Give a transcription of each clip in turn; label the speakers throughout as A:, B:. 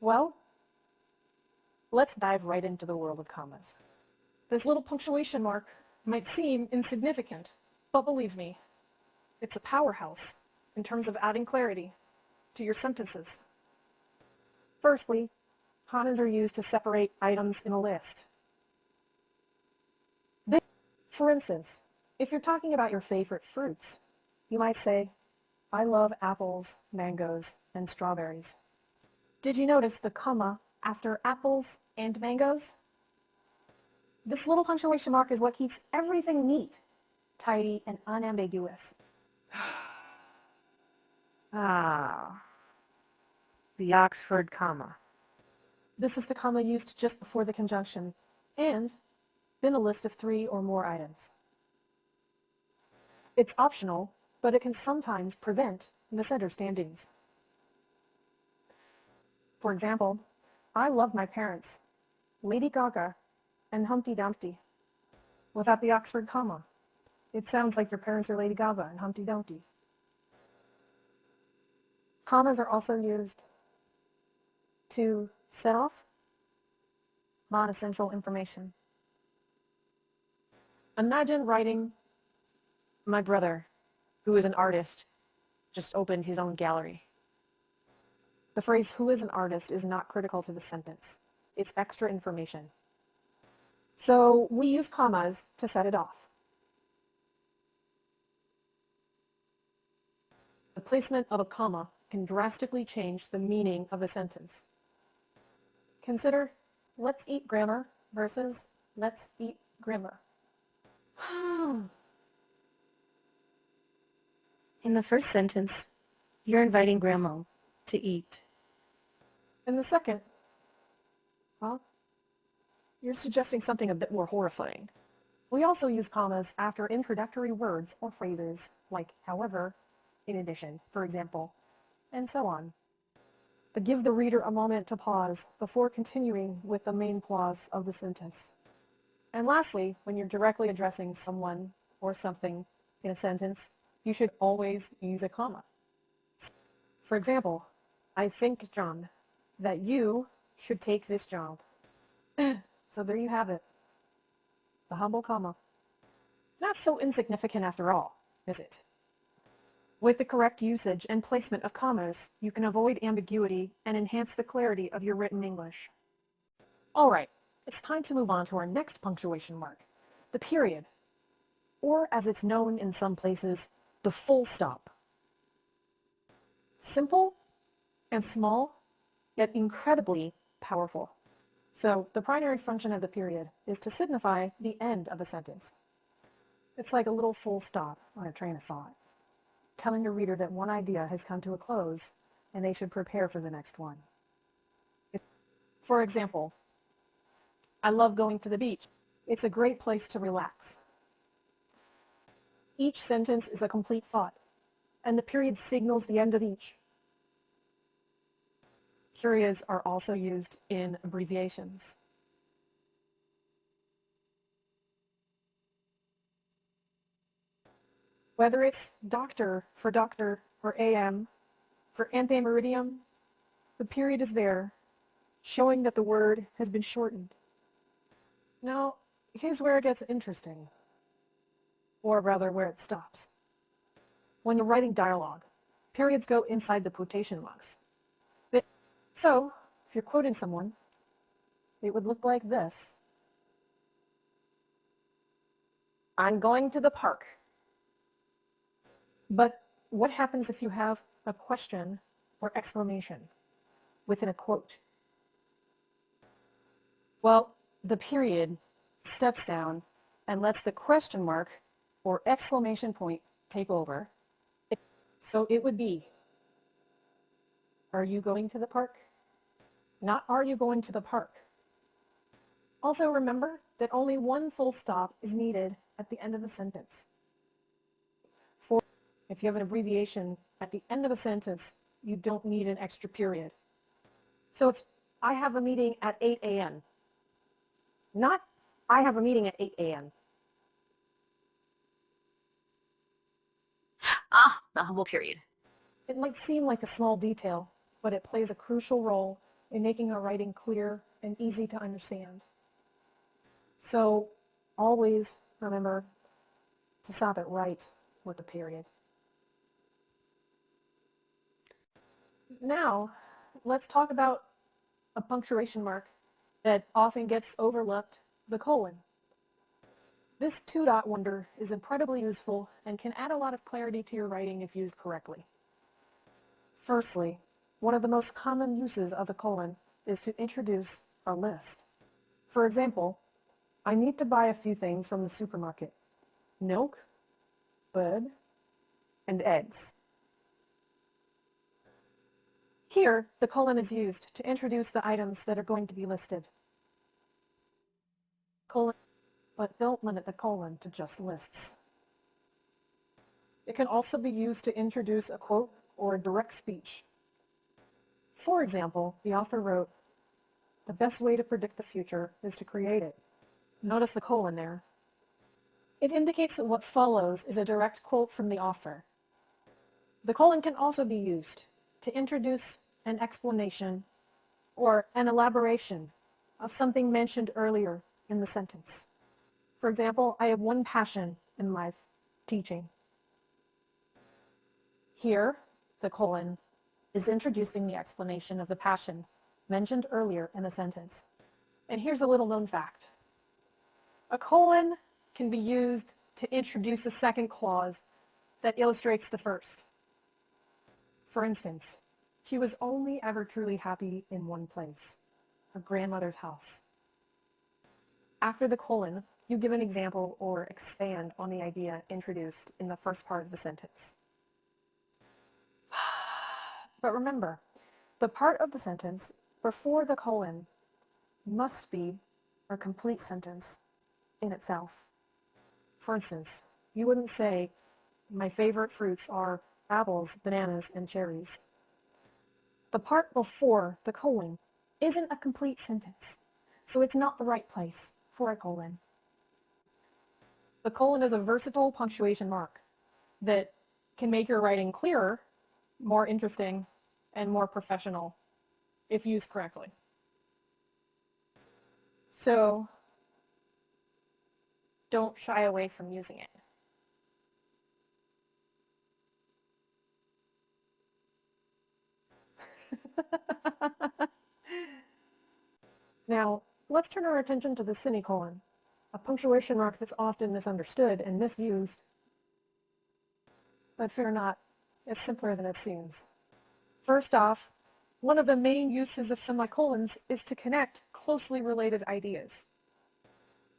A: Well, let's dive right into the world of commas. This little punctuation mark might seem insignificant, but believe me, it's a powerhouse in terms of adding clarity to your sentences. Firstly, commas are used to separate items in a list. For instance, if you're talking about your favorite fruits, you might say, I love apples, mangoes, and strawberries. Did you notice the comma after apples and mangoes? This little punctuation mark is what keeps everything neat, tidy, and unambiguous.
B: Ah, the Oxford comma.
A: This is the comma used just before the conjunction, and in a list of 3 or more items. It's optional, but it can sometimes prevent misunderstandings. For example, I love my parents, Lady Gaga, and Humpty Dumpty. Without the Oxford comma, it sounds like your parents are Lady Gaga and Humpty Dumpty. Commas are also used to set off non-essential information. Imagine writing, my brother, who is an artist, just opened his own gallery. The phrase who is an artist is not critical to the sentence. It's extra information. So we use commas to set it off. The placement of a comma can drastically change the meaning of a sentence. Consider let's eat grammar versus let's eat grammar.
B: In the first sentence, you're inviting Grandma to eat.
A: In the second, well, you're suggesting something a bit more horrifying. We also use commas after introductory words or phrases like however, in addition, for example, and so on, to give the reader a moment to pause before continuing with the main clause of the sentence. And lastly, when you're directly addressing someone or something in a sentence, you should always use a comma. For example, I think, John, that you should take this job. So there you have it, the humble comma. Not so insignificant after all, is it? With the correct usage and placement of commas, you can avoid ambiguity and enhance the clarity of your written English. All right, it's time to move on to our next punctuation mark, the period, or as it's known in some places, the full stop. Simple and small, yet incredibly powerful. So the primary function of the period is to signify the end of a sentence. It's like a little full stop on a train of thought, telling the reader that one idea has come to a close and they should prepare for the next one. For example, I love going to the beach. It's a great place to relax. Each sentence is a complete thought, and the period signals the end of each. Periods are also used in abbreviations. Whether it's doctor or AM for antemeridium, the period is there, showing that the word has been shortened. Now, here's where it gets interesting, or rather where it stops. When you're writing dialogue, periods go inside the quotation marks. So, if you're quoting someone, it would look like this. I'm going to the park. But what happens if you have a question or exclamation within a quote? Well, the period steps down and lets the question mark or exclamation point take over. So it would be, are you going to the park? Not, are you going to the park? Also remember that only one full stop is needed at the end of a sentence. If you have an abbreviation at the end of a sentence, you don't need an extra period. So it's, I have a meeting at 8 a.m. Not, I have a meeting at 8 a.m.
B: Ah, the humble period.
A: It might seem like a small detail, but it plays a crucial role in making our writing clear and easy to understand. So always remember to stop it right with a period. Now, let's talk about a punctuation mark that often gets overlooked, the colon. This two-dot wonder is incredibly useful and can add a lot of clarity to your writing if used correctly. Firstly, one of the most common uses of the colon is to introduce a list. For example, I need to buy a few things from the supermarket: milk, bread, and eggs. Here, the colon is used to introduce the items that are going to be listed. Colon, but don't limit the colon to just lists. It can also be used to introduce a quote or a direct speech. For example, the author wrote, "The best way to predict the future is to create it." Notice the colon there. It indicates that what follows is a direct quote from the author. The colon can also be used to introduce an explanation or an elaboration of something mentioned earlier in the sentence. For example, I have one passion in life: teaching. Here, the colon is introducing the explanation of the passion mentioned earlier in the sentence. And here's a little known fact. A colon can be used to introduce a second clause that illustrates the first. For instance, she was only ever truly happy in one place, her grandmother's house. After the colon, you give an example or expand on the idea introduced in the first part of the sentence. But remember, the part of the sentence before the colon must be a complete sentence in itself. For instance, you wouldn't say, "My favorite fruits are apples, bananas, and cherries." The part before the colon isn't a complete sentence, so it's not the right place for a colon. The colon is a versatile punctuation mark that can make your writing clearer, more interesting, and more professional if used correctly. So don't shy away from using it. Now, let's turn our attention to the semicolon, a punctuation mark that's often misunderstood and misused. But fear not, it's simpler than it seems. First off, one of the main uses of semicolons is to connect closely related ideas.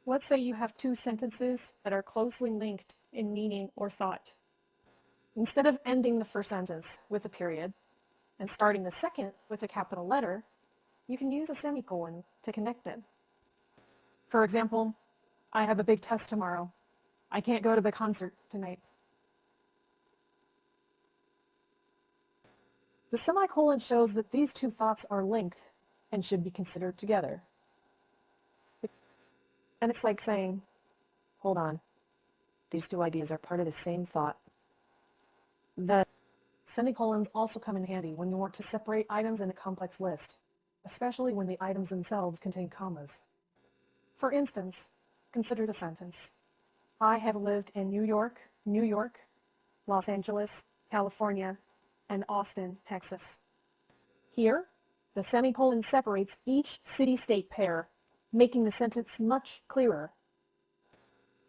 A: Let's say you have two sentences that are closely linked in meaning or thought. Instead of ending the first sentence with a period and starting the second with a capital letter, you can use a semicolon to connect it. For example, I have a big test tomorrow. I can't go to the concert tonight. The semicolon shows that these two thoughts are linked and should be considered together. And it's like saying, hold on, these two ideas are part of the same thought. The semicolons also come in handy when you want to separate items in a complex list, especially when the items themselves contain commas. For instance, consider the sentence, I have lived in New York, Los Angeles, California, and Austin, Texas. Here, the semicolon separates each city-state pair, making the sentence much clearer.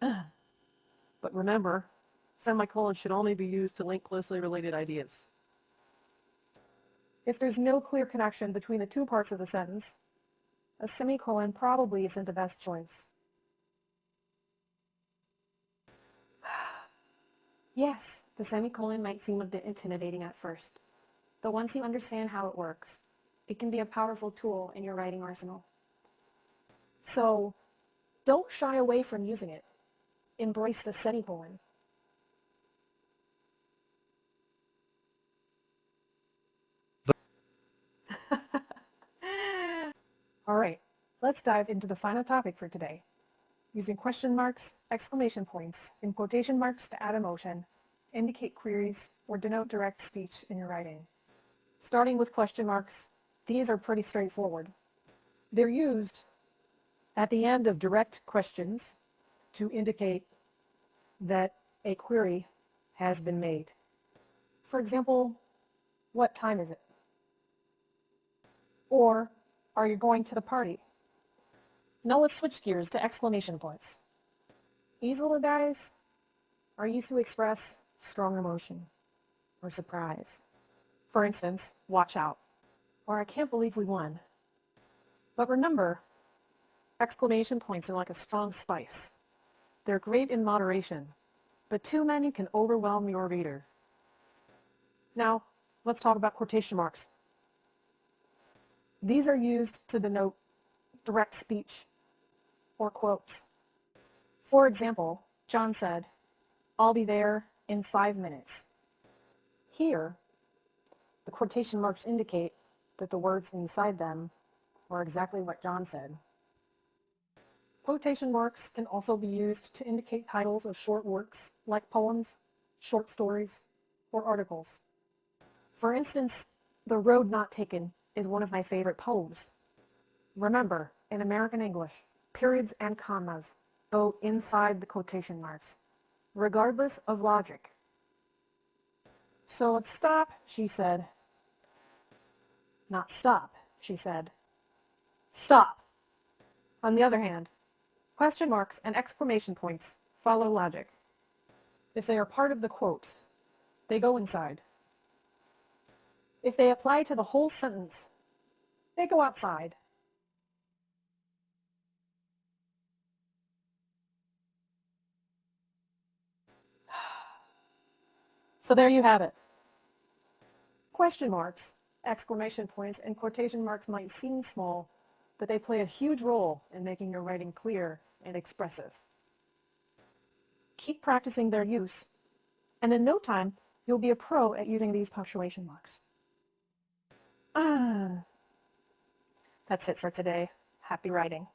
A: But remember, semicolons should only be used to link closely related ideas. If there's no clear connection between the two parts of the sentence, a semicolon probably isn't the best choice. Yes, the semicolon might seem a bit intimidating at first, but once you understand how it works, it can be a powerful tool in your writing arsenal. So, don't shy away from using it. Embrace the semicolon. All right, let's dive into the final topic for today. Using question marks, exclamation points, and quotation marks to add emotion, indicate queries, or denote direct speech in your writing. Starting with question marks, These are pretty straightforward. They're used at the end of direct questions to indicate that a query has been made. For example, what time is it? Or, are you going to the party? Now let's switch gears to exclamation points. These little guys are used to express strong emotion or surprise. For instance, watch out, or I can't believe we won. But remember, exclamation points are like a strong spice. They're great in moderation, but too many can overwhelm your reader. Now, let's talk about quotation marks. These are used to denote direct speech or quotes. For example, John said, "I'll be there in 5 minutes." Here, the quotation marks indicate that the words inside them are exactly what John said. Quotation marks can also be used to indicate titles of short works like poems, short stories, or articles. For instance, "The Road Not Taken" is one of my favorite poems. Remember, in American English, periods and commas go inside the quotation marks, regardless of logic. So let's stop, she said. Not stop, she said. Stop. On the other hand, question marks and exclamation points follow logic. If they are part of the quote, they go inside. If they apply to the whole sentence, they go outside. So there you have it. Question marks, exclamation points, and quotation marks might seem small, but they play a huge role in making your writing clear and expressive. Keep practicing their use, and in no time, you'll be a pro at using these punctuation marks. That's it for today. Happy writing.